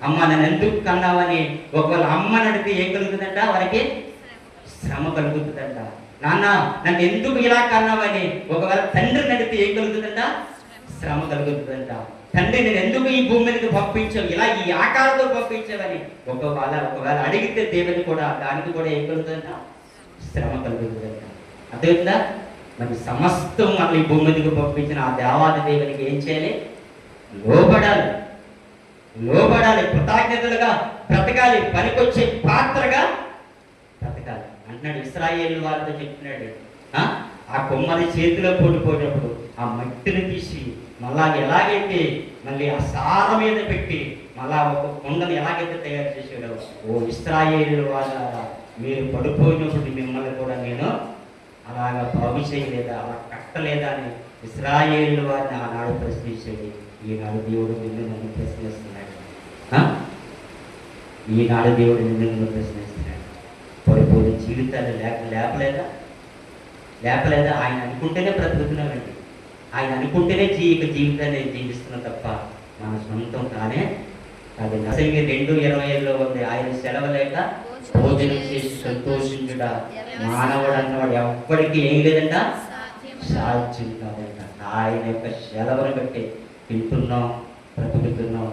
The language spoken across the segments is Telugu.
అమ్మ నన్ను ఎందుకు కన్నావని ఒకవేళ అమ్మని అడిగితే ఏం కలుగుతుందంట? వారికి శ్రమ కలుగుతుందంట. నాన్న నన్ను ఎందుకు ఇలా కన్నావని ఒకవేళ తండ్రిని అడిగితే ఏం కలుగుతుందంట? శ్రమ కలుగుతుందంట. తండ్రి నేను ఎందుకు ఈ భూమి మీదకి పంపించావు, ఇలా ఈ ఆకారంతో పంపించావని ఒకవేళ అడిగితే దేవుని కూడా దానికి కూడా ఏం కలుగుతుందంట? శ్రమ కలుగుతుందంట. అర్థమవుతుందా? మరి సమస్తం మళ్ళీ భూమి మీదకి పంపించిన ఆ దేవాది దేవునికి ఏం చేయాలి? లోబడాలి. కృతజ్ఞతలుగా బ్రతకాలి. పనికొచ్చే పాత్రగా బ్రతకాలి అంటున్నాడు. ఇశ్రాయేలు వారితో చెప్తున్నాడు, ఆ కొమ్మని చేతిలో పోయినప్పుడు ఆ మట్టిని తీసి మళ్ళా ఎలాగైతే మళ్ళీ ఆ సార మీద పెట్టి మళ్ళా ఒక కొండను ఎలాగైతే తయారు చేసాడో, ఓ ఇశ్రాయేలు వాళ్ళ మీరు పడిపోయినప్పుడు మిమ్మల్ని కూడా నేను అలాగా బాగు చేయలేదా, అలా కట్టలేదా అని ఇశ్రాయేలు వారిని ఆనాడు ప్రశ్నించేది. ఈనాడు దేవుడు నిన్ను నన్ను ప్రశ్నిస్తున్నాడు. ఈనాడు దేవుడు నిన్ను నన్ను ప్రశ్నిస్తున్నాడు. పడిపోయిన జీవితాలు లేపలేదా? ఆయన అనుకుంటేనే బ్రతుకుతున్నామండి. ఆయన అనుకుంటేనే జీవితాన్ని జీవిస్తున్నాం తప్ప మన సొంతం కానే అది. 2:25 ఉంది, ఆయన సెలవు లేక భోజనం చేసి సంతోషించుట మానవుడు అన్నవాడు ఎవ్వడికి ఏం లేదంట, సాధ్యం కాదంట. ఆయన యొక్క సెలవును బట్టి తింటున్నాం, బ్రతుకుతున్నాం,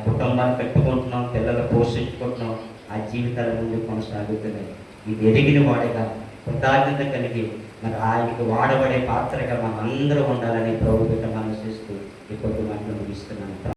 కుటుంబాన్ని పెట్టుకుంటున్నాం, పిల్లలు పోషించుకుంటున్నాం, ఆ జీవితాల ముందు కొనసాగుతున్నాయి. ఇది ఎదిగిన వాడిగా కృతజ్ఞత కలిగి మరి ఆయనకు వాడబడే పాత్రగా మనం అందరూ ఉండాలని ప్రభు బిడ్డ మనసు చేస్తూ ఈ కొద్ది మాటలు ముగిస్తున్నాను.